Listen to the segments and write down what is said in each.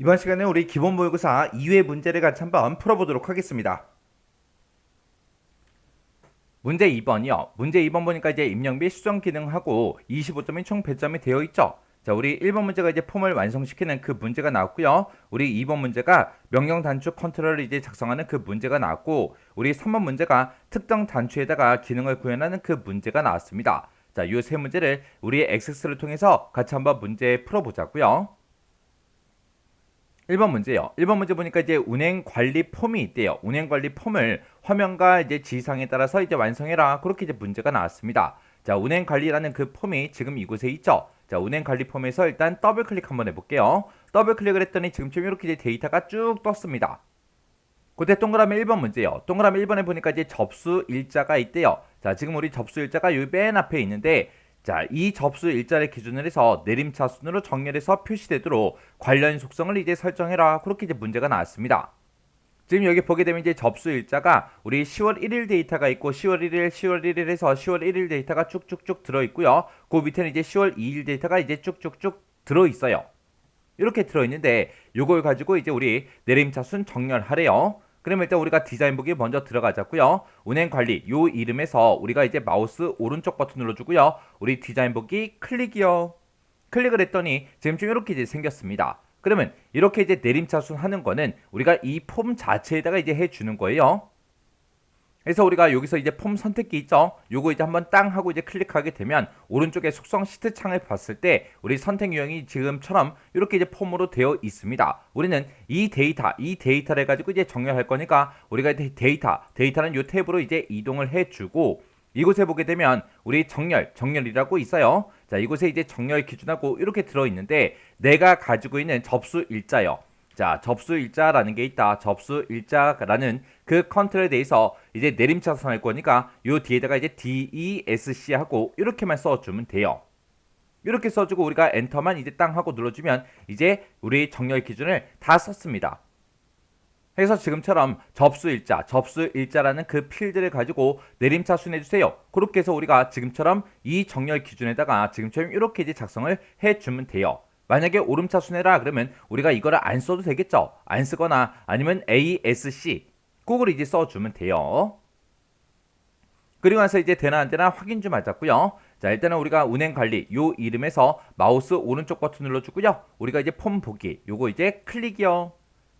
이번 시간에 우리 기본 모의고사 2회 문제를 같이 한번 풀어보도록 하겠습니다. 문제 2번이요. 문제 2번 보니까 이제 입력 및 수정 기능하고 25점이 총 배점이 되어 있죠. 자, 우리 1번 문제가 이제 폼을 완성시키는 그 문제가 나왔고요. 우리 2번 문제가 명령 단축 컨트롤을 이제 작성하는 그 문제가 나왔고, 우리 3번 문제가 특정 단추에다가 기능을 구현하는 그 문제가 나왔습니다. 자, 이 세 문제를 우리 엑세스를 통해서 같이 한번 문제 풀어보자고요. 1번 문제요. 1번 문제 보니까 이제 운행 관리 폼이 있대요. 운행 관리 폼을 화면과 이제 지상에 따라서 이제 완성해라. 그렇게 이제 문제가 나왔습니다. 자, 운행 관리라는 그 폼이 지금 이곳에 있죠. 자, 운행 관리 폼에서 일단 더블 클릭 한번 해볼게요. 더블 클릭을 했더니 지금쯤 이렇게 이제 데이터가 쭉 떴습니다. 그때 동그라미 1번 문제요. 동그라미 1번에 보니까 이제 접수 일자가 있대요. 자, 지금 우리 접수 일자가 요 맨 앞에 있는데, 자, 이 접수 일자를 기준으로 해서 내림차순으로 정렬해서 표시되도록 관련 속성을 이제 설정해라. 그렇게 이제 문제가 나왔습니다. 지금 여기 보게 되면 이제 접수 일자가 우리 10월 1일 데이터가 있고 10월 1일, 10월 1일에서 10월 1일 데이터가 쭉쭉쭉 들어 있고요. 그 밑에는 이제 10월 2일 데이터가 이제 쭉쭉쭉 들어 있어요. 이렇게 들어 있는데 요걸 가지고 이제 우리 내림차순 정렬하래요. 그러면 일단 우리가 디자인 보기 먼저 들어가자고요. 운행 관리 요 이름에서 우리가 이제 마우스 오른쪽 버튼 눌러주고요. 우리 디자인 보기 클릭이요. 클릭을 했더니 지금쯤 이렇게 이제 생겼습니다. 그러면 이렇게 이제 내림차순 하는 거는 우리가 이 폼 자체에다가 이제 해주는 거예요. 그래서 우리가 여기서 이제 폼 선택기 있죠? 요거 이제 한번 땅 하고 이제 클릭하게 되면 오른쪽에 속성 시트 창을 봤을 때 우리 선택 유형이 지금처럼 이렇게 이제 폼으로 되어 있습니다. 우리는 이 데이터를 가지고 이제 정렬할 거니까 우리가 데이터는 요 탭으로 이제 이동을 해주고, 이곳에 보게 되면 우리 정렬이라고 있어요. 자, 이곳에 이제 정렬 기준하고 이렇게 들어있는데 내가 가지고 있는 접수 일자요. 자, 접수 일자라는 게 있다. 접수 일자라는 그 컨트롤에 대해서 이제 내림차순 할 거니까 요 뒤에다가 이제 DESC 하고 이렇게만 써주면 돼요. 이렇게 써주고 우리가 엔터만 이제 땅 하고 눌러주면 이제 우리 정렬 기준을 다 썼습니다. 그래서 지금처럼 접수 일자라는 그 필드를 가지고 내림차순 해주세요. 그렇게 해서 우리가 지금처럼 이 정렬 기준에다가 지금처럼 이렇게 이제 작성을 해주면 돼요. 만약에 오름차순해라 그러면 우리가 이거를 안 써도 되겠죠. 안 쓰거나 아니면 ASC 그걸 이제 써주면 돼요. 그리고 나서 이제 되나 안 되나 확인 좀 하자고요. 자, 일단은 우리가 운행 관리 요 이름에서 마우스 오른쪽 버튼 눌러주고요. 우리가 이제 폼 보기 요거 이제 클릭이요.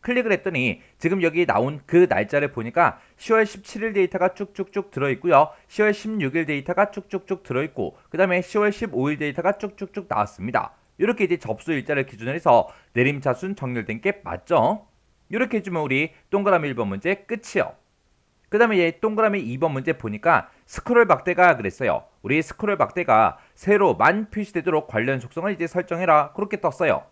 클릭을 했더니 지금 여기 나온 그 날짜를 보니까 10월 17일 데이터가 쭉쭉쭉 들어있고요. 10월 16일 데이터가 쭉쭉쭉 들어있고, 그 다음에 10월 15일 데이터가 쭉쭉쭉 나왔습니다. 이렇게 이제 접수 일자를 기준으로 해서 내림차순 정렬된 게 맞죠? 이렇게 해주면 우리 동그라미 1번 문제 끝이요. 그 다음에 얘 동그라미 2번 문제 보니까 스크롤 박대가 그랬어요. 우리 스크롤 박대가 세로만 표시되도록 관련 속성을 이제 설정해라. 그렇게 떴어요.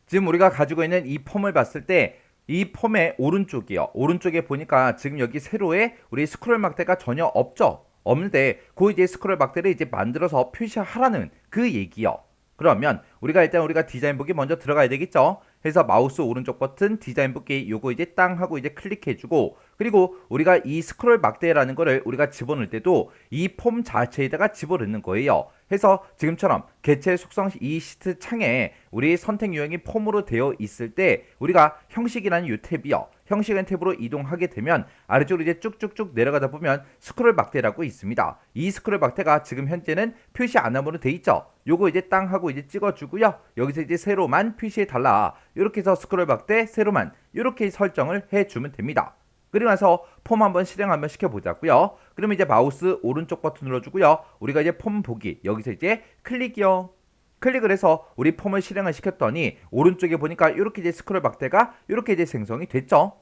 지금 우리가 가지고 있는 이 폼을 봤을 때 이 폼의 오른쪽이요. 오른쪽에 보니까 지금 여기 세로에 우리 스크롤 박대가 전혀 없죠. 없는데 그 이제 스크롤 박대를 이제 만들어서 표시하라는 그 얘기요. 그러면 우리가 일단 우리가 디자인 보기 먼저 들어가야 되겠죠. 그래서 마우스 오른쪽 버튼 디자인 보기 요거 이제 땅 하고 이제 클릭해주고, 그리고 우리가 이 스크롤 막대라는 거를 우리가 집어넣을 때도 이 폼 자체에다가 집어넣는 거예요. 해서 지금처럼 개체 속성 이 시트 창에 우리 선택 유형이 폼으로 되어 있을 때 우리가 형식이라는 이 탭이요. 형식은 탭으로 이동하게 되면 아래쪽으로 이제 쭉쭉쭉 내려가다 보면 스크롤 막대라고 있습니다. 이 스크롤 막대가 지금 현재는 표시 안 함으로 돼 있죠. 요거 이제 땅 하고 이제 찍어주고요. 여기서 이제 세로만 표시해 달라. 이렇게 해서 스크롤 막대 세로만 이렇게 설정을 해주면 됩니다. 그리고 나서 폼 한번 실행 한번 시켜보자고요. 그러면 이제 마우스 오른쪽 버튼 눌러주고요. 우리가 이제 폼 보기 여기서 이제 클릭이요. 클릭을 해서 우리 폼을 실행을 시켰더니 오른쪽에 보니까 이렇게 이제 스크롤 박대가 이렇게 이제 생성이 됐죠.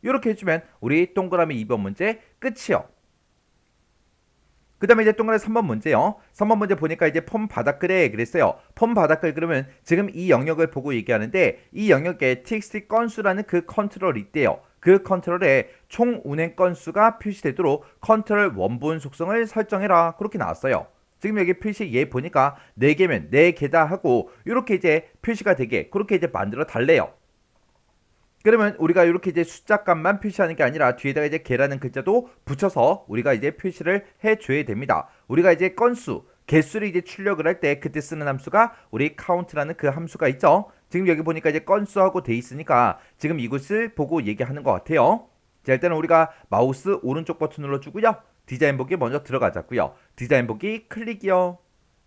이렇게 해주면 우리 동그라미 2번 문제 끝이요. 그 다음에 이제 동그라미 3번 문제요. 3번 문제 보니까 이제 폼 바닥글에 그랬어요. 폼 바닥글 그러면 지금 이 영역을 보고 얘기하는데 이 영역에 txt 건수라는 그 컨트롤이 있대요. 그 컨트롤에 총 운행 건수가 표시되도록 컨트롤 원본 속성을 설정해라. 그렇게 나왔어요. 지금 여기 표시 얘 보니까 4개면 4개다 하고 이렇게 이제 표시가 되게 그렇게 이제 만들어 달래요. 그러면 우리가 이렇게 이제 숫자값만 표시하는 게 아니라 뒤에다가 이제 개라는 글자도 붙여서 우리가 이제 표시를 해줘야 됩니다. 우리가 이제 건수, 개수를 이제 출력을 할 때 그때 쓰는 함수가 우리 count라는 그 함수가 있죠. 지금 여기 보니까 이제 건수하고 돼 있으니까 지금 이것을 보고 얘기하는 것 같아요. 자, 일단은 우리가 마우스 오른쪽 버튼 눌러주고요. 디자인 보기 먼저 들어가자고요. 디자인 보기 클릭이요.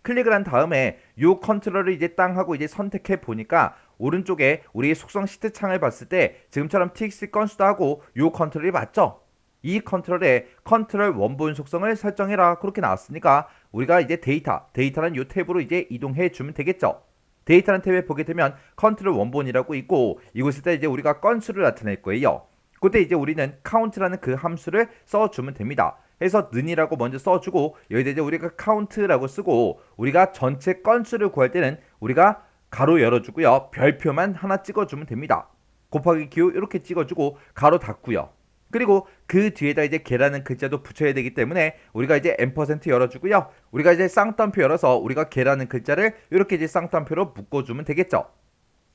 클릭을 한 다음에 요 컨트롤을 이제 땅 하고 이제 선택해 보니까 오른쪽에 우리 속성 시트 창을 봤을 때 지금처럼 txt 건수도 하고 요 컨트롤이 맞죠? 이 컨트롤에 컨트롤 원본 속성을 설정해라 그렇게 나왔으니까 우리가 이제 데이터라는 요 탭으로 이제 이동해 주면 되겠죠. 데이터라는 탭에 보게 되면 컨트롤 원본이라고 있고 이곳에다 이제 우리가 건수를 나타낼 거예요. 그때 이제 우리는 count라는 그 함수를 써주면 됩니다. 해서 는이라고 먼저 써주고 여기다 이제 우리가 count라고 쓰고 우리가 전체 건수를 구할 때는 우리가 가로 열어주고요. 별표만 하나 찍어주면 됩니다. 곱하기 q 이렇게 찍어주고 가로 닫고요. 그리고 그 뒤에다 이제 개라는 글자도 붙여야 되기 때문에 우리가 이제 %, 열어주고요. 우리가 이제 쌍따옴표 열어서 우리가 개라는 글자를 이렇게 이제 쌍따옴표로 묶어주면 되겠죠.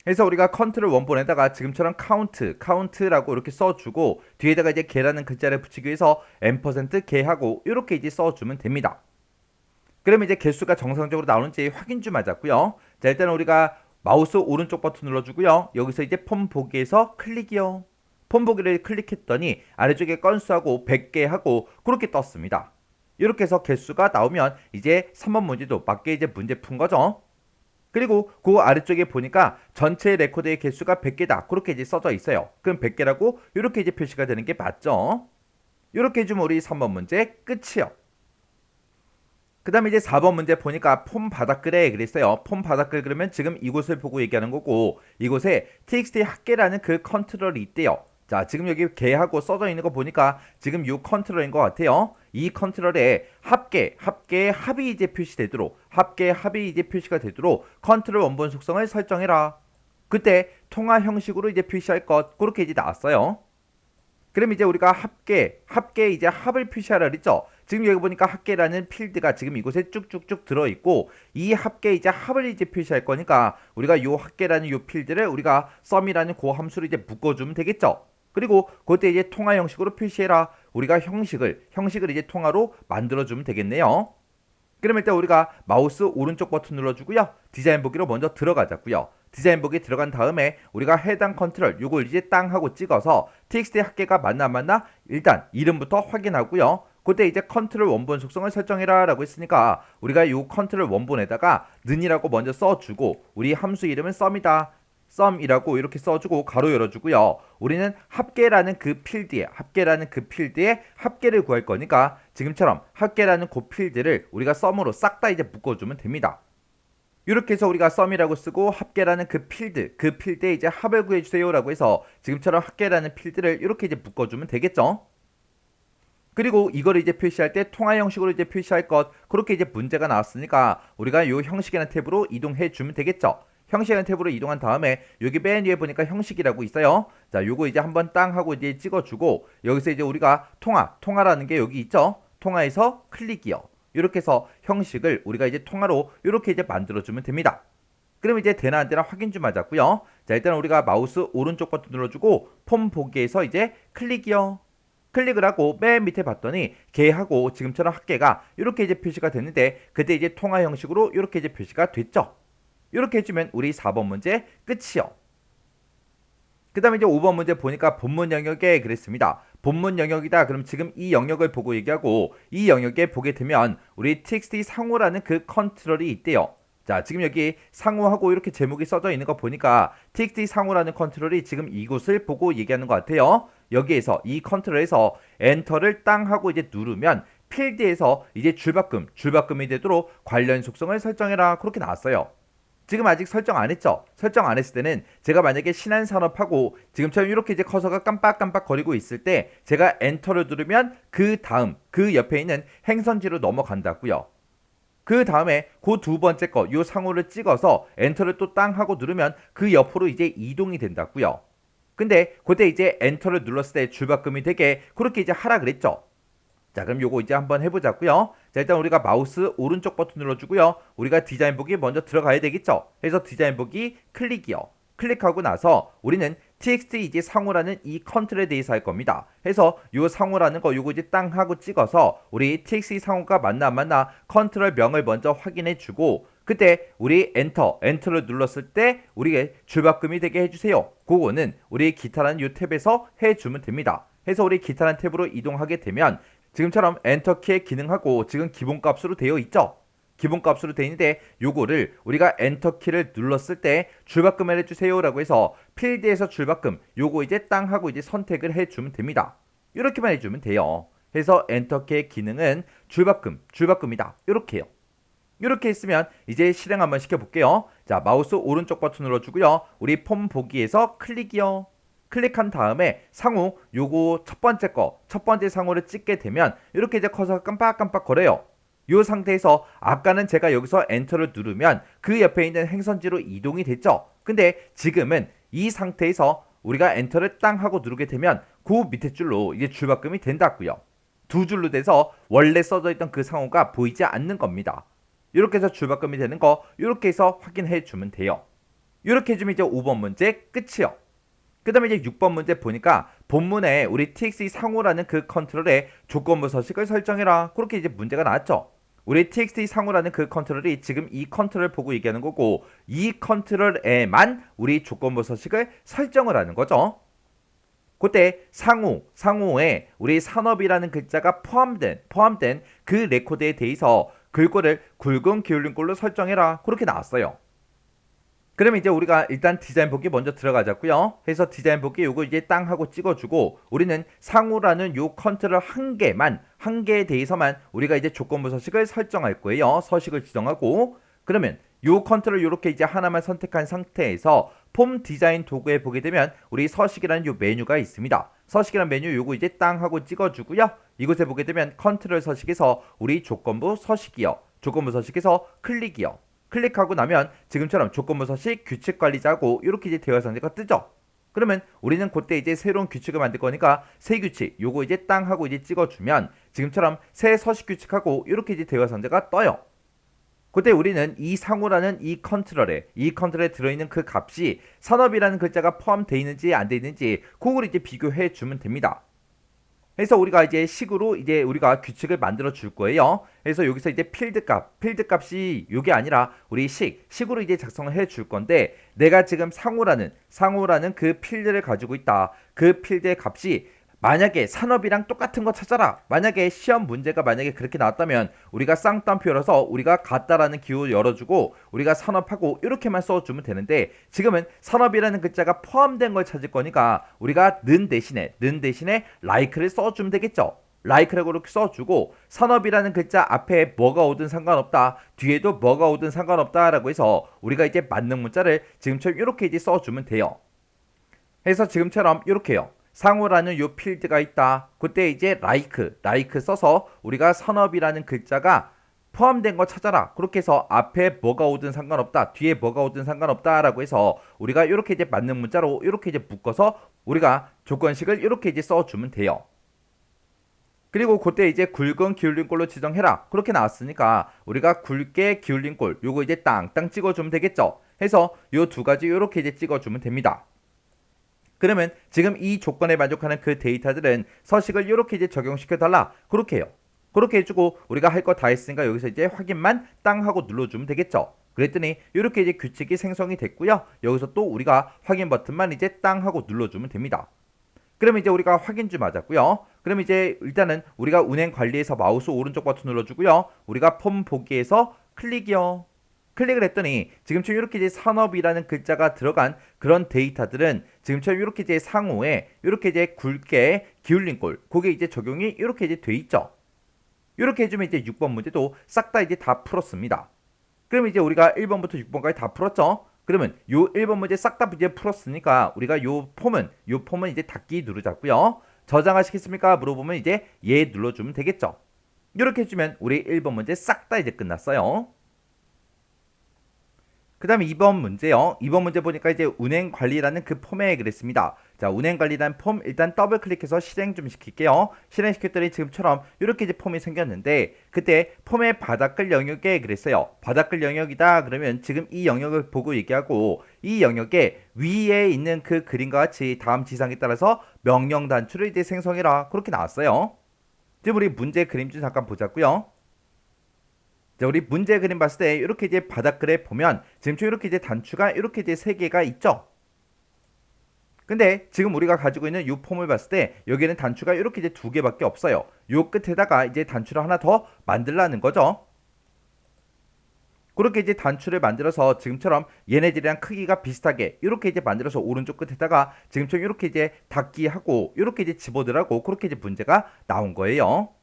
그래서 우리가 컨트롤 원본에다가 지금처럼 count라고 이렇게 써주고 뒤에다가 이제 개라는 글자를 붙이기 위해서 %, 개하고 이렇게 이제 써주면 됩니다. 그러면 이제 개수가 정상적으로 나오는지 확인 좀 하자고요. 자, 일단 우리가 마우스 오른쪽 버튼 눌러주고요. 여기서 이제 폼 보기에서 클릭이요. 폼 보기를 클릭했더니 아래쪽에 건수하고 100개 하고 그렇게 떴습니다. 이렇게 해서 개수가 나오면 이제 3번 문제도 맞게 이제 문제 푼 거죠. 그리고 그 아래쪽에 보니까 전체 레코드의 개수가 100개다 그렇게 이제 써져 있어요. 그럼 100개라고 이렇게 이제 표시가 되는 게 맞죠. 이렇게 해주면 우리 3번 문제 끝이요. 그 다음에 이제 4번 문제 보니까 폼 바닥글에 그랬어요. 폼 바닥글 그러면 지금 이곳을 보고 얘기하는 거고 이곳에 txt 합계라는 그 컨트롤이 있대요. 자, 지금 여기 개하고 써져 있는 거 보니까 지금 이 컨트롤인 것 같아요. 이 컨트롤에 합계의 합이 이제 표시되도록 합계의 합이 이제 표시가 되도록 컨트롤 원본 속성을 설정해라. 그때 통화 형식으로 이제 표시할 것 그렇게 이제 나왔어요. 그럼 이제 우리가 합계 이제 합을 표시하라 그랬죠. 지금 여기 보니까 합계라는 필드가 지금 이곳에 쭉쭉쭉 들어있고 이 합계 이제 합을 이제 표시할 거니까 우리가 요 합계라는 요 필드를 우리가 sum이라는 그 함수로 이제 묶어주면 되겠죠. 그리고 그때 이제 통화 형식으로 표시해라. 우리가 형식을 이제 통화로 만들어주면 되겠네요. 그럼 일단 우리가 마우스 오른쪽 버튼 눌러주고요. 디자인 보기로 먼저 들어가자고요. 디자인 보기 들어간 다음에 우리가 해당 컨트롤 요걸 이제 땅 하고 찍어서 txt 합계가 맞나 안 맞나 일단 이름부터 확인하고요. 그때 이제 컨트롤 원본 속성을 설정해라 라고 했으니까 우리가 요 컨트롤 원본에다가 는이라고 먼저 써주고 우리 함수 이름은 sum이다. sum이라고 이렇게 써주고 가로 열어주고요. 우리는 합계라는 그 필드에 합계를 구할 거니까 지금처럼 합계라는 그 필드를 우리가 sum으로 싹 다 이제 묶어주면 됩니다. 이렇게 해서 우리가 sum이라고 쓰고 합계라는 그 필드에 이제 합을 구해주세요 라고 해서 지금처럼 합계라는 필드를 이렇게 이제 묶어주면 되겠죠. 그리고 이거를 이제 표시할 때 통화 형식으로 이제 표시할 것 그렇게 이제 문제가 나왔으니까 우리가 요 형식이라는 탭으로 이동해 주면 되겠죠. 형식이라는 탭으로 이동한 다음에 여기 맨 위에 보니까 형식이라고 있어요. 자, 요거 이제 한번 땅 하고 이제 찍어주고 여기서 이제 우리가 통화라는 게 여기 있죠. 통화에서 클릭이요. 이렇게 해서 형식을 우리가 이제 통화로 이렇게 이제 만들어주면 됩니다. 그럼 이제 되나 안 되나 확인 좀 하자고요. 자, 일단 우리가 마우스 오른쪽 버튼 눌러주고 폼 보기에서 이제 클릭이요. 클릭을 하고 맨 밑에 봤더니 개하고 지금처럼 합계가 이렇게 이제 표시가 됐는데 그때 이제 통화 형식으로 이렇게 이제 표시가 됐죠. 이렇게 해주면 우리 4번 문제 끝이요. 그 다음에 이제 5번 문제 보니까 본문 영역에 그랬습니다. 본문 영역이다. 그럼 지금 이 영역을 보고 얘기하고 이 영역에 보게 되면 우리 txt 상호라는 그 컨트롤이 있대요. 자, 지금 여기 상호하고 이렇게 제목이 써져 있는 거 보니까 txt 상호라는 컨트롤이 지금 이곳을 보고 얘기하는 것 같아요. 여기에서 이 컨트롤에서 엔터를 땅 하고 이제 누르면 필드에서 이제 줄바꿈이 되도록 관련 속성을 설정해라 그렇게 나왔어요. 지금 아직 설정 안 했죠? 설정 안 했을 때는 제가 만약에 신한산업하고 지금처럼 이렇게 이제 커서가 깜빡깜빡 거리고 있을 때 제가 엔터를 누르면 그 다음 그 옆에 있는 행선지로 넘어간다고요. 그 다음에 그 두 번째 거 요 상호를 찍어서 엔터를 또 땅 하고 누르면 그 옆으로 이제 이동이 된다고요. 근데 그때 이제 엔터를 눌렀을 때 줄바꿈이 되게 그렇게 이제 하라 그랬죠. 자, 그럼 요거 이제 한번 해보자고요. 자, 일단 우리가 마우스 오른쪽 버튼 눌러주고요. 우리가 디자인 보기 먼저 들어가야 되겠죠. 그래서 디자인 보기 클릭이요. 클릭하고 나서 우리는 txt 이제 상호라는 이 컨트롤에 대해서 할 겁니다. 해서 요 상호라는 거 요거 이제 땅 하고 찍어서 우리 txt 상호가 맞나 안 맞나 컨트롤 명을 먼저 확인해 주고 그때 우리 엔터를 눌렀을 때 우리가 줄바꿈이 되게 해주세요. 그거는 우리 기타라는 이 탭에서 해주면 됩니다. 해서 우리 기타라는 탭으로 이동하게 되면 지금처럼 엔터키의 기능하고 지금 기본값으로 되어 있죠. 기본값으로 되어 있는데 요거를 우리가 엔터키를 눌렀을 때 줄바꿈을 해주세요 라고 해서 필드에서 줄바꿈 요거 이제 땅 하고 이제 선택을 해주면 됩니다. 이렇게만 해주면 돼요. 해서 엔터키의 기능은 줄바꿈이다. 이렇게요. 이렇게 했으면 이제 실행 한번 시켜볼게요. 자, 마우스 오른쪽 버튼 눌러주고요. 우리 폼 보기에서 클릭이요. 클릭한 다음에 상호 요거 첫 번째 상호를 찍게 되면 이렇게 이제 커서가 깜빡깜빡 거려요. 이 상태에서 아까는 제가 여기서 엔터를 누르면 그 옆에 있는 행선지로 이동이 됐죠. 근데 지금은 이 상태에서 우리가 엔터를 땅 하고 누르게 되면 그 밑에 줄로 이제 줄바꿈이 된다고요. 두 줄로 돼서 원래 써져 있던 그 상호가 보이지 않는 겁니다. 이렇게 해서 줄바꿈이 되는 거 이렇게 해서 확인해 주면 돼요. 이렇게 해주면 이제 5번 문제 끝이요. 그 다음에 이제 6번 문제 보니까 본문에 우리 TXT 상호라는 그 컨트롤에 조건부 서식을 설정해라. 그렇게 이제 문제가 나왔죠. 우리 TXT 상호라는 그 컨트롤이 지금 이 컨트롤을 보고 얘기하는 거고 이 컨트롤에만 우리 조건부 서식을 설정을 하는 거죠. 그때 상호에 우리 산업이라는 글자가 포함된 그 레코드에 대해서 글꼴을 굵은 기울림꼴로 설정해라. 그렇게 나왔어요. 그러면 이제 우리가 일단 디자인 보기 먼저 들어가자고요. 해서 디자인 보기 요거 이제 땅 하고 찍어주고 우리는 상호라는 요 컨트롤 한 개에 대해서만 우리가 이제 조건부 서식을 설정할 거예요. 서식을 지정하고 그러면 요 컨트롤 요렇게 이제 하나만 선택한 상태에서 폼 디자인 도구에 보게 되면 우리 서식이라는 요 메뉴가 있습니다. 서식이라는 메뉴 요거 이제 땅 하고 찍어주고요. 이곳에 보게 되면 컨트롤 서식에서 우리 조건부 서식이요. 조건부 서식에서 클릭이요. 클릭하고 나면 지금처럼 조건부 서식 규칙 관리자고 이렇게 이제 대화 상자가 뜨죠. 그러면 우리는 그때 이제 새로운 규칙을 만들 거니까 새 규칙 요거 이제 땅 하고 이제 찍어주면 지금처럼 새 서식 규칙하고 이렇게 이제 대화 상자가 떠요. 그때 우리는 이 상호라는 이 컨트롤에 들어있는 그 값이 산업이라는 글자가 포함되어 있는지 안 되어 있는지 그걸 이제 비교해 주면 됩니다. 그래서 우리가 이제 식으로 이제 우리가 규칙을 만들어 줄 거예요. 그래서 여기서 이제 필드 값이 이게 아니라 우리 식으로 이제 작성을 해 줄 건데 내가 지금 상호라는 그 필드를 가지고 있다. 그 필드의 값이 만약에 산업이랑 똑같은 거 찾아라. 만약에 시험 문제가 만약에 그렇게 나왔다면 우리가 쌍따옴표라서 우리가 같다라는 기호 열어주고 우리가 산업하고 이렇게만 써주면 되는데 지금은 산업이라는 글자가 포함된 걸 찾을 거니까 우리가 는 대신에 like를 써주면 되겠죠. like라고 이렇게 써주고 산업이라는 글자 앞에 뭐가 오든 상관없다. 뒤에도 뭐가 오든 상관없다 라고 해서 우리가 이제 맞는 문자를 지금처럼 이렇게 이제 써주면 돼요. 해서 지금처럼 이렇게요. 상호라는 요 필드가 있다. 그때 이제 like 써서 우리가 산업이라는 글자가 포함된 거 찾아라. 그렇게 해서 앞에 뭐가 오든 상관없다. 뒤에 뭐가 오든 상관없다. 라고 해서 우리가 이렇게 이제 맞는 문자로 이렇게 이제 묶어서 우리가 조건식을 이렇게 이제 써주면 돼요. 그리고 그때 이제 굵은 기울림꼴로 지정해라. 그렇게 나왔으니까 우리가 굵게 기울림꼴 요거 이제 땅 찍어주면 되겠죠. 해서 요 두 가지 이렇게 이제 찍어주면 됩니다. 그러면 지금 이 조건에 만족하는 그 데이터들은 서식을 이렇게 이제 적용시켜 달라. 그렇게 해요. 그렇게 해주고 우리가 할 거 다 했으니까 여기서 이제 확인만 땅 하고 눌러주면 되겠죠. 그랬더니 이렇게 이제 규칙이 생성이 됐고요. 여기서 또 우리가 확인 버튼만 이제 땅 하고 눌러주면 됩니다. 그러면 이제 우리가 확인줄 맞았고요. 그럼 이제 일단은 우리가 운행 관리에서 마우스 오른쪽 버튼 눌러주고요. 우리가 폼 보기에서 클릭이요. 클릭을 했더니 지금처럼 이렇게 이제 산업이라는 글자가 들어간 그런 데이터들은 지금처럼 이렇게 이제 상호에 이렇게 이제 굵게 기울린 꼴 그게 이제 적용이 이렇게 이제 돼 있죠. 이렇게 해주면 이제 6번 문제도 싹 다 이제 다 풀었습니다. 그럼 이제 우리가 1번부터 6번까지 다 풀었죠. 그러면 요 1번 문제 싹 다 이제 풀었으니까 우리가 요 폼은 이제 닫기 누르자고요. 저장하시겠습니까? 물어보면 이제 예 눌러주면 되겠죠. 이렇게 해주면 우리 1번 문제 싹 다 이제 끝났어요. 그 다음에 2번 문제요. 2번 문제 보니까 이제 운행관리라는 그 폼에 그랬습니다. 자, 운행관리라는 폼 일단 더블 클릭해서 실행 좀 시킬게요. 실행시켰더니 지금처럼 이렇게 이제 폼이 생겼는데 그때 폼의 바닥글 영역에 그랬어요. 바닥글 영역이다 그러면 지금 이 영역을 보고 얘기하고 이 영역에 위에 있는 그 그림과 같이 다음 지상에 따라서 명령 단추를 이제 생성해라. 그렇게 나왔어요. 지금 우리 문제 그림 좀 잠깐 보자고요. 자, 우리 문제 그림 봤을 때 이렇게 이제 바닥글에 보면 지금 이렇게 이제 단추가 이렇게 이제 3개가 있죠. 근데 지금 우리가 가지고 있는 이 폼을 봤을 때 여기에는 단추가 이렇게 이제 2개밖에 없어요. 요 끝에다가 이제 단추를 하나 더 만들라는 거죠. 그렇게 이제 단추를 만들어서 지금처럼 얘네들이랑 크기가 비슷하게 이렇게 이제 만들어서 오른쪽 끝에다가 지금처럼 이렇게 이제 닫기하고 이렇게 이제 집어넣으라고 그렇게 이제 문제가 나온 거예요.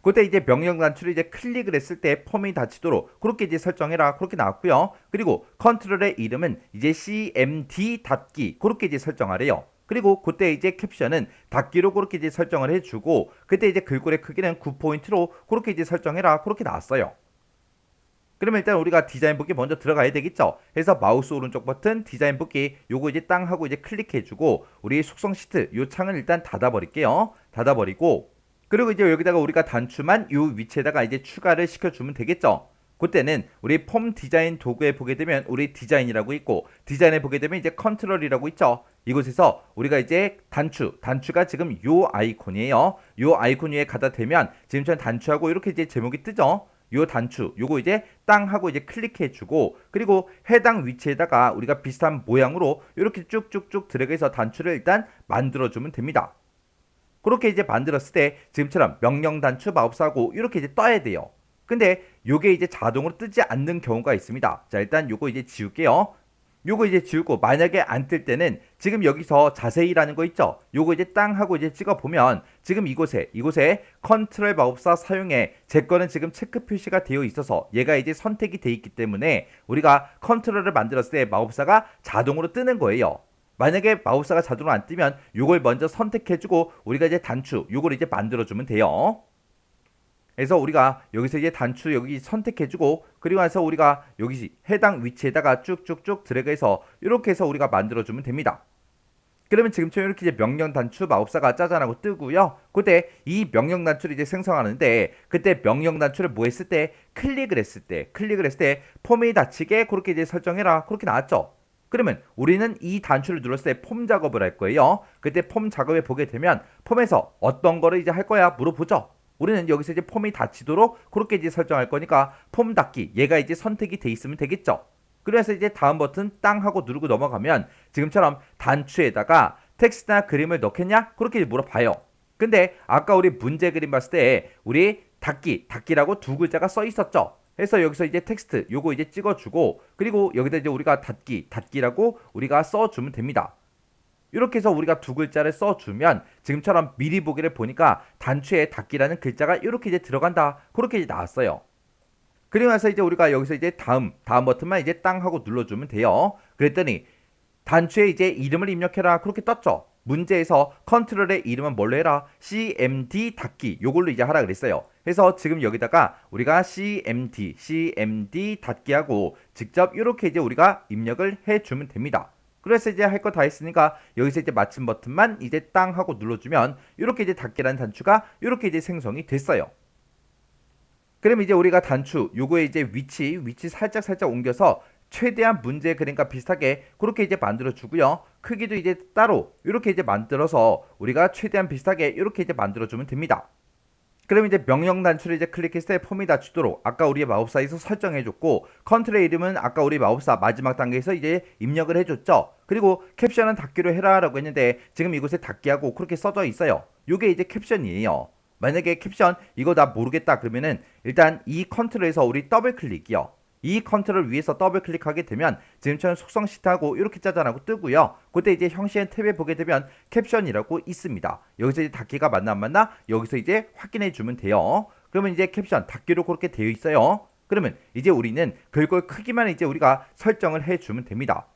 그때 이제 명령 단추를 이제 클릭을 했을 때 폼이 닫히도록 그렇게 이제 설정해라 그렇게 나왔고요. 그리고 컨트롤의 이름은 이제 CMD 닫기 그렇게 이제 설정하래요. 그리고 그때 이제 캡션은 닫기로 그렇게 이제 설정을 해주고 그때 이제 글꼴의 크기는 9포인트로 그렇게 이제 설정해라 그렇게 나왔어요. 그러면 일단 우리가 디자인 보기 먼저 들어가야 되겠죠. 그래서 마우스 오른쪽 버튼 디자인 보기 요거 이제 땅 하고 이제 클릭해주고 우리 속성 시트 요 창을 일단 닫아버릴게요. 닫아버리고 그리고 이제 여기다가 우리가 단추만 요 위치에다가 이제 추가를 시켜주면 되겠죠. 그때는 우리 폼 디자인 도구에 보게 되면 우리 디자인이라고 있고 디자인에 보게 되면 이제 컨트롤이라고 있죠. 이곳에서 우리가 이제 단추가 지금 요 아이콘이에요. 요 아이콘 위에 가다 대면 지금처럼 단추하고 이렇게 이제 제목이 뜨죠. 요 단추 요거 이제 땅 하고 이제 클릭해 주고 그리고 해당 위치에다가 우리가 비슷한 모양으로 이렇게 쭉쭉쭉 드래그해서 단추를 일단 만들어 주면 됩니다. 그렇게 이제 만들었을 때 지금처럼 명령 단추 마법사하고 이렇게 이제 떠야 돼요. 근데 요게 이제 자동으로 뜨지 않는 경우가 있습니다. 자, 일단 요거 이제 지울게요. 요거 이제 지우고 만약에 안 뜰 때는 지금 여기서 자세히라는 거 있죠. 요거 이제 땅 하고 이제 찍어 보면 지금 이곳에 컨트롤 마법사 사용에 제 거는 지금 체크 표시가 되어 있어서 얘가 이제 선택이 되어 있기 때문에 우리가 컨트롤을 만들었을 때 마법사가 자동으로 뜨는 거예요. 만약에 마법사가 자동으로 안 뜨면 요걸 먼저 선택해주고 우리가 이제 단추 요걸 이제 만들어주면 돼요. 그래서 우리가 여기서 이제 단추 여기 선택해주고 그리고 나서 우리가 여기 해당 위치에다가 쭉쭉쭉 드래그해서 이렇게 해서 우리가 만들어주면 됩니다. 그러면 지금처럼 이렇게 이제 명령 단추 마법사가 짜잔하고 뜨고요. 그때 이 명령 단추를 이제 생성하는데 그때 명령 단추를 뭐 했을 때 클릭을 했을 때 폼이 닫히게 그렇게 이제 설정해라 그렇게 나왔죠. 그러면 우리는 이 단추를 눌렀을 때 폼 작업을 할 거예요. 그때 폼 작업에 보게 되면 폼에서 어떤 거를 이제 할 거야 물어보죠. 우리는 여기서 이제 폼이 닫히도록 그렇게 이제 설정할 거니까 폼 닫기 얘가 이제 선택이 돼 있으면 되겠죠. 그래서 이제 다음 버튼 땅 하고 누르고 넘어가면 지금처럼 단추에다가 텍스트나 그림을 넣겠냐 그렇게 물어봐요. 근데 아까 우리 문제 그림 봤을 때 우리 닫기라고 2글자가 써 있었죠. 그래서 여기서 이제 텍스트 요거 이제 찍어주고 그리고 여기다 이제 우리가 닫기라고 우리가 써주면 됩니다. 이렇게 해서 우리가 2글자를 써주면 지금처럼 미리 보기를 보니까 단추에 닫기라는 글자가 이렇게 이제 들어간다 그렇게 이제 나왔어요. 그리고 나서 이제 우리가 여기서 이제 다음 버튼만 이제 땅 하고 눌러주면 돼요. 그랬더니 단추에 이제 이름을 입력해라 그렇게 떴죠. 문제에서 컨트롤의 이름은 뭘로 해라 CMD 닫기 요걸로 이제 하라 그랬어요. 그래서 지금 여기다가 우리가 CMD 닫기하고 직접 이렇게 이제 우리가 입력을 해주면 됩니다. 그래서 이제 할 거 다 했으니까 여기서 이제 마침 버튼만 이제 땅 하고 눌러주면 이렇게 이제 닫기라는 단추가 이렇게 이제 생성이 됐어요. 그럼 이제 우리가 단추 요거에 이제 위치 살짝 옮겨서 최대한 문제 그림과 비슷하게 그렇게 이제 만들어 주고요. 크기도 이제 따로 이렇게 이제 만들어서 우리가 최대한 비슷하게 이렇게 이제 만들어 주면 됩니다. 그럼 이제 명령 단추를 이제 클릭했을 때 폼이 닫히도록 아까 우리 마법사에서 설정해 줬고 컨트롤의 이름은 아까 우리 마법사 마지막 단계에서 이제 입력을 해줬죠. 그리고 캡션은 닫기로 해라 라고 했는데 지금 이곳에 닫기하고 그렇게 써져 있어요. 요게 이제 캡션이에요. 만약에 캡션 이거 나 모르겠다 그러면은 일단 이 컨트롤에서 우리 더블 클릭이요. 이 컨트롤 위에서 더블 클릭하게 되면 지금처럼 속성 시트하고 이렇게 짜잔하고 뜨고요. 그때 이제 형식의 탭에 보게 되면 캡션이라고 있습니다. 여기서 이제 닫기가 맞나 안 맞나 여기서 이제 확인해 주면 돼요. 그러면 이제 캡션 닫기로 그렇게 되어 있어요. 그러면 이제 우리는 글꼴 크기만 이제 우리가 설정을 해 주면 됩니다.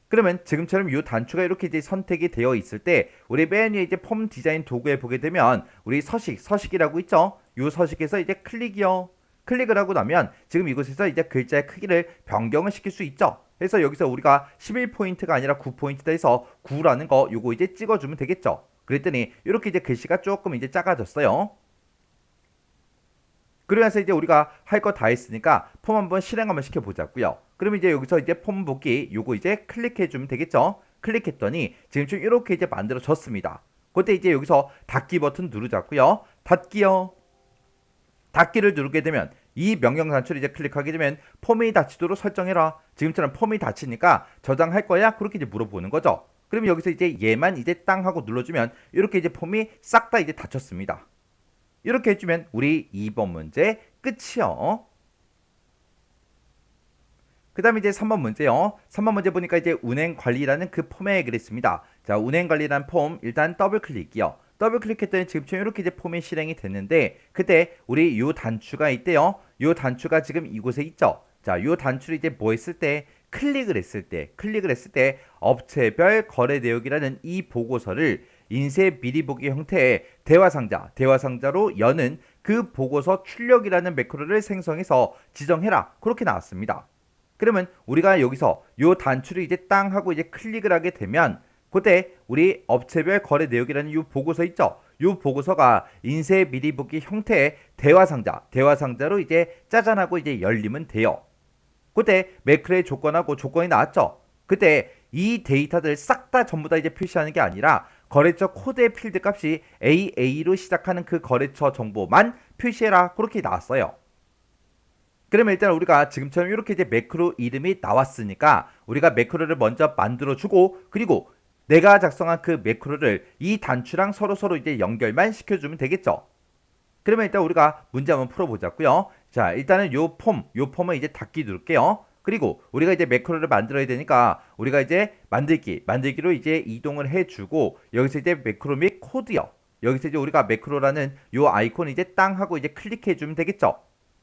그러면 지금처럼 이 단추가 이렇게 이제 선택이 되어 있을 때 우리 맨 위에 이제 폼 디자인 도구에 보게 되면 우리 서식이라고 있죠. 이 서식에서 이제 클릭이요. 클릭을 하고 나면 지금 이곳에서 이제 글자의 크기를 변경을 시킬 수 있죠. 그래서 여기서 우리가 11포인트가 아니라 9포인트다 해서 9라는 거 요거 이제 찍어주면 되겠죠. 그랬더니 이렇게 이제 글씨가 조금 이제 작아졌어요. 그러면서 이제 우리가 할 거 다 했으니까 폼 한번 실행 한번 시켜보자고요. 그럼 이제 여기서 이제 폼 보기 요거 이제 클릭해주면 되겠죠. 클릭했더니 지금 이렇게 이제 만들어졌습니다. 그때 이제 여기서 닫기 버튼 누르자고요. 닫기요. 닫기를 누르게 되면 이 명령 단추를 이제 클릭하게 되면 폼이 닫히도록 설정해라. 지금처럼 폼이 닫히니까 저장할 거야? 그렇게 이제 물어보는 거죠. 그러면 여기서 이제 얘만 이제 땅 하고 눌러주면 이렇게 이제 폼이 싹 다 이제 닫혔습니다. 이렇게 해주면 우리 2번 문제 끝이요. 그 다음에 이제 3번 문제요. 3번 문제 보니까 이제 운행관리라는 그 폼에 그랬습니다. 자, 운행관리라는 폼 일단 더블 클릭이요. 더블 클릭했더니 지금처럼 이렇게 이제 폼이 실행이 됐는데 그때 우리 요 단추가 있대요. 요 단추가 지금 이곳에 있죠. 자, 요 단추를 이제 뭐 했을 때 클릭을 했을 때 업체별 거래 내역이라는 이 보고서를 인쇄 미리 보기 형태의 대화상자로 여는 그 보고서 출력이라는 매크로를 생성해서 지정해라. 그렇게 나왔습니다. 그러면 우리가 여기서 요 단추를 이제 땅 하고 이제 클릭을 하게 되면 그때 우리 업체별 거래 내역이라는 요 보고서 있죠. 요 보고서가 인쇄 미리 보기 형태의 대화상자로 이제 짜잔하고 이제 열리면 돼요. 그때 매크로의 조건하고 조건이 나왔죠. 그때 이 데이터들 싹 다 전부 다 이제 표시하는 게 아니라 거래처 코드의 필드 값이 AA로 시작하는 그 거래처 정보만 표시해라. 그렇게 나왔어요. 그러면 일단 우리가 지금처럼 이렇게 이제 매크로 이름이 나왔으니까 우리가 매크로를 먼저 만들어주고 그리고 내가 작성한 그 매크로를 이 단추랑 서로 이제 연결만 시켜주면 되겠죠. 그러면 일단 우리가 문제 한번 풀어보자고요. 자, 일단은 요 폼을 이제 닫기 누를게요. 그리고 우리가 이제 매크로를 만들어야 되니까 우리가 이제 만들기로 이제 이동을 해주고 여기서 이제 매크로 및 코드요. 여기서 이제 우리가 매크로라는 요 아이콘 이제 땅 하고 이제 클릭해주면 되겠죠.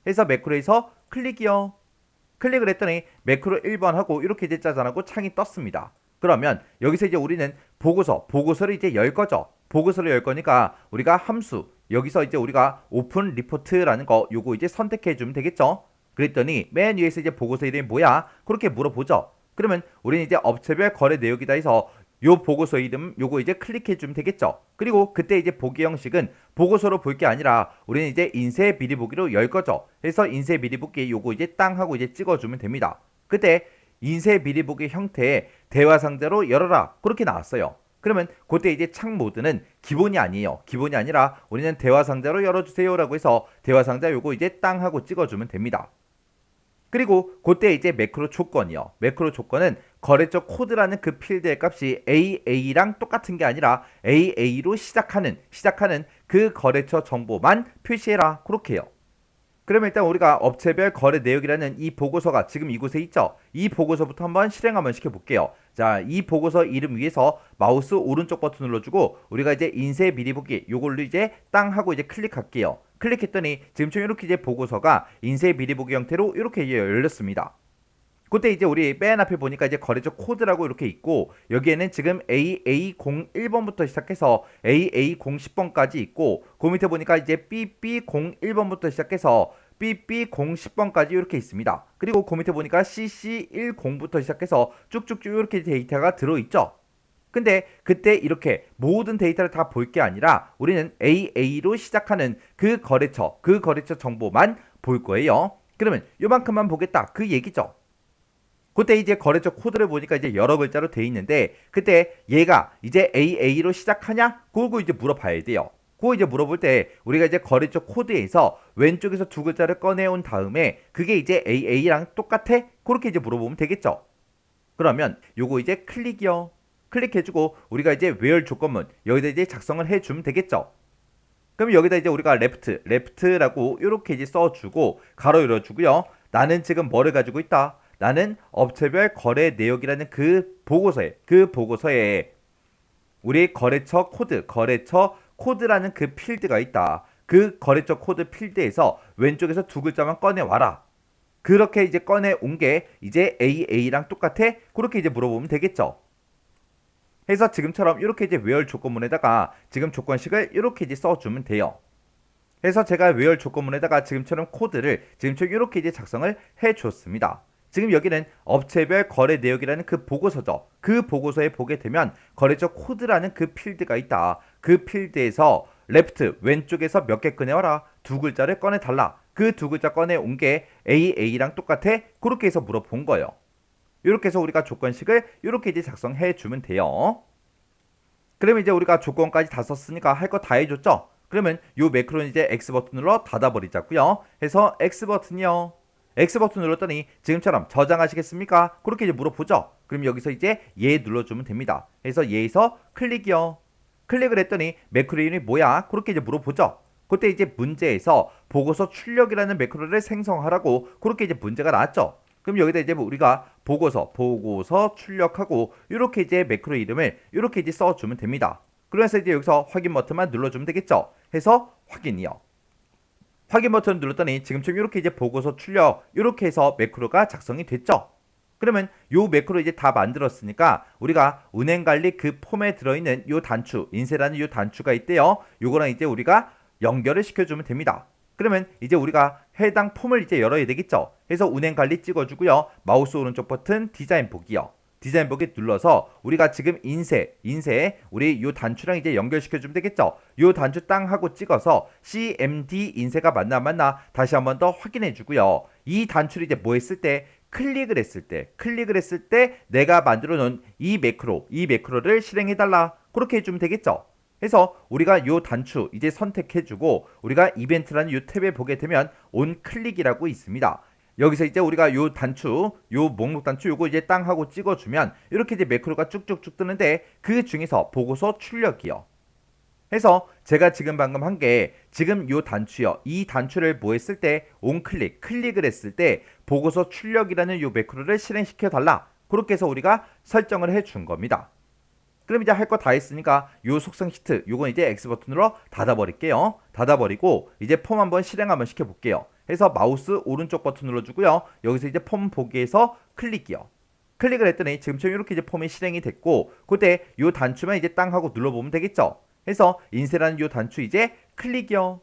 해서 매크로에서 클릭이요. 클릭을 했더니 매크로 1번 하고 이렇게 이제 짜잔하고 창이 떴습니다. 그러면 여기서 이제 우리는 보고서를 이제 열 거죠. 보고서를 열 거니까 우리가 함수 여기서 이제 우리가 오픈 리포트라는 거 요거 이제 선택해 주면 되겠죠. 그랬더니 맨 위에서 이제 보고서 이름이 뭐야? 그렇게 물어보죠. 그러면 우리는 이제 업체별 거래 내역이다 해서 요 보고서 이름 요거 이제 클릭해 주면 되겠죠. 그리고 그때 이제 보기 형식은 보고서로 볼 게 아니라 우리는 이제 인쇄 미리 보기로 열 거죠. 그래서 인쇄 미리 보기 요거 이제 땅 하고 이제 찍어 주면 됩니다. 그때 인쇄 미리 보기 형태의 대화 상자로 열어라. 그렇게 나왔어요. 그러면 그때 이제 창 모드는 기본이 아니에요. 기본이 아니라 우리는 대화 상자로 열어주세요라고 해서 대화 상자 요거 이제 땅 하고 찍어주면 됩니다. 그리고 그때 이제 매크로 조건이요. 매크로 조건은 거래처 코드라는 그 필드의 값이 AA랑 똑같은 게 아니라 AA로 시작하는 그 거래처 정보만 표시해라. 그렇게 해요. 그러면 일단 우리가 업체별 거래 내역이라는 이 보고서가 지금 이곳에 있죠. 이 보고서부터 한번 실행 한번 시켜볼게요. 자, 이 보고서 이름 위에서 마우스 오른쪽 버튼 눌러주고 우리가 이제 인쇄 미리 보기 요걸로 이제 땅 하고 이제 클릭할게요. 클릭했더니 지금처럼 이렇게 이제 보고서가 인쇄 미리 보기 형태로 이렇게 이제 열렸습니다. 그때 이제 우리 맨 앞에 보니까 이제 거래처 코드라고 이렇게 있고 여기에는 지금 AA01번부터 시작해서 AA010번까지 있고 그 밑에 보니까 이제 BB01번부터 시작해서 BB010번까지 이렇게 있습니다. 그리고 그 밑에 보니까 CC10부터 시작해서 쭉쭉쭉 이렇게 데이터가 들어있죠. 근데 그때 이렇게 모든 데이터를 다 볼 게 아니라 우리는 AA로 시작하는 그 거래처 정보만 볼 거예요. 그러면 요만큼만 보겠다 그 얘기죠. 그때 이제 거래처 코드를 보니까 이제 여러 글자로 돼 있는데 그때 얘가 이제 AA로 시작하냐? 그거 이제 물어봐야 돼요. 그거 이제 물어볼 때 우리가 이제 거래처 코드에서 왼쪽에서 두 글자를 꺼내온 다음에 그게 이제 AA랑 똑같아? 그렇게 이제 물어보면 되겠죠. 그러면 요거 이제 클릭이요. 클릭해주고 우리가 이제 where 조건문 여기다 이제 작성을 해주면 되겠죠. 그럼 여기다 이제 우리가 left라고 이렇게 이제 써주고 가로 열어주고요. 나는 지금 뭐를 가지고 있다? 나는 업체별 거래 내역이라는 그 보고서에 우리 거래처 코드라는 그 필드가 있다. 그 거래처 코드 필드에서 왼쪽에서 두 글자만 꺼내와라. 그렇게 이제 꺼내온 게 이제 AA랑 똑같아? 그렇게 이제 물어보면 되겠죠. 해서 지금처럼 이렇게 이제 where 조건문에다가 지금 조건식을 이렇게 이제 써주면 돼요. 해서 제가 where 조건문에다가 지금처럼 코드를 지금처럼 이렇게 이제 작성을 해줬습니다. 지금 여기는 업체별 거래 내역이라는 그 보고서죠. 그 보고서에 보게 되면 거래처 코드라는 그 필드가 있다. 그 필드에서 레프트 왼쪽에서 몇 개 꺼내와라. 두 글자를 꺼내달라. 그 두 글자 꺼내온 게 AA랑 똑같아? 그렇게 해서 물어본 거예요. 이렇게 해서 우리가 조건식을 이렇게 이제 작성해 주면 돼요. 그러면 이제 우리가 조건까지 다 썼으니까 할 거 다 해줬죠? 그러면 요 매크로는 이제 X 버튼으로 닫아버리자고요. 해서 X 버튼이요. X 버튼 눌렀더니 지금처럼 저장하시겠습니까? 그렇게 이제 물어보죠. 그럼 여기서 이제 예 눌러주면 됩니다. 그래서 예에서 클릭이요. 클릭을 했더니 매크로 이름이 뭐야? 그렇게 이제 물어보죠. 그때 이제 문제에서 보고서 출력이라는 매크로를 생성하라고 그렇게 이제 문제가 나왔죠. 그럼 여기다 이제 우리가 보고서 출력하고 이렇게 이제 매크로 이름을 이렇게 이제 써주면 됩니다. 그래서 이제 여기서 확인 버튼만 눌러주면 되겠죠. 해서 확인이요. 확인 버튼 눌렀더니 지금처럼 이렇게 이제 보고서 출력 이렇게 해서 매크로가 작성이 됐죠. 그러면 요 매크로 이제 다 만들었으니까 우리가 은행 관리 그 폼에 들어있는 요 단추, 인쇄라는 요 단추가 있대요. 요거랑 이제 우리가 연결을 시켜주면 됩니다. 그러면 이제 우리가 해당 폼을 이제 열어야 되겠죠. 그래서 은행 관리 찍어주고요. 마우스 오른쪽 버튼 디자인 보기요. 디자인 보기 눌러서 우리가 지금 인쇄 우리 요 단추랑 이제 연결시켜주면 되겠죠. 요 단추 땅 하고 찍어서 CMD 인쇄가 맞나 다시 한번 더 확인해 주고요. 이 단추를 이제 뭐 했을 때 클릭을 했을 때 내가 만들어 놓은 이 매크로를 실행해 달라. 그렇게 해주면 되겠죠. 해서 우리가 요 단추 이제 선택해주고 우리가 이벤트라는 요 탭에 보게 되면 온 클릭이라고 있습니다. 여기서 이제 우리가 요 단추, 요 목록 단추 요거 이제 땅 하고 찍어주면 이렇게 이제 매크로가 쭉쭉쭉 뜨는데 그 중에서 보고서 출력이요. 해서 제가 지금 방금 한 게 지금 요 단추요. 이 단추를 뭐 했을 때 클릭을 했을 때 보고서 출력이라는 요 매크로를 실행시켜 달라. 그렇게 해서 우리가 설정을 해 준 겁니다. 그럼 이제 할 거 다 했으니까 요 속성 시트 요건 이제 X 버튼으로 닫아버릴게요. 닫아버리고 이제 폼 한번 실행 한번 시켜볼게요. 해서 마우스 오른쪽 버튼 눌러주고요. 여기서 이제 폼 보기에서 클릭이요. 클릭을 했더니 지금처럼 이렇게 이제 폼이 실행이 됐고 그때 요 단추만 이제 땅 하고 눌러보면 되겠죠. 해서 인쇄라는 요 단추 이제 클릭이요.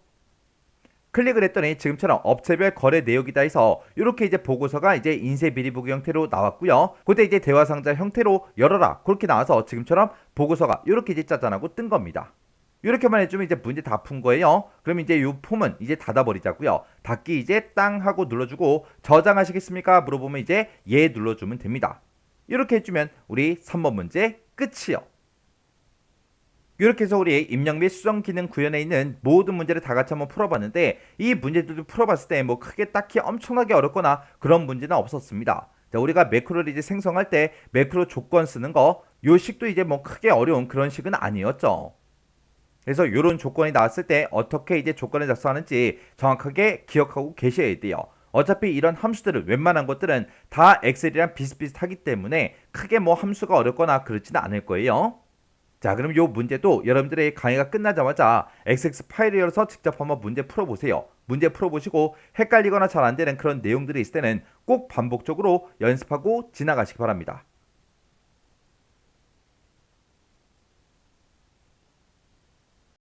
클릭을 했더니 지금처럼 업체별 거래 내역이다 해서 이렇게 이제 보고서가 이제 인쇄 비리 보기 형태로 나왔고요. 그때 이제 대화 상자 형태로 열어라 그렇게 나와서 지금처럼 보고서가 이렇게 이제 짜잔하고 뜬 겁니다. 이렇게만 해주면 이제 문제 다 푼 거예요. 그럼 이제 이 폼은 이제 닫아버리자고요. 닫기 이제 땅 하고 눌러주고 저장하시겠습니까? 물어보면 이제 예 눌러주면 됩니다. 이렇게 해주면 우리 3번 문제 끝이요. 이렇게 해서 우리 입력 및 수정 기능 구현에 있는 모든 문제를 다 같이 한번 풀어봤는데 이 문제들도 풀어봤을 때 뭐 크게 딱히 엄청나게 어렵거나 그런 문제는 없었습니다. 자, 우리가 매크로를 이제 생성할 때 매크로 조건 쓰는 거 요 식도 이제 뭐 크게 어려운 그런 식은 아니었죠. 그래서 이런 조건이 나왔을 때 어떻게 이제 조건을 작성하는지 정확하게 기억하고 계셔야 돼요. 어차피 이런 함수들은 웬만한 것들은 다 엑셀이랑 비슷비슷하기 때문에 크게 뭐 함수가 어렵거나 그렇지는 않을 거예요. 자, 그럼 요 문제도 여러분들의 강의가 끝나자마자 XX 파일을 열어서 직접 한번 문제 풀어보세요. 문제 풀어보시고 헷갈리거나 잘 안되는 그런 내용들이 있을 때는 꼭 반복적으로 연습하고 지나가시기 바랍니다.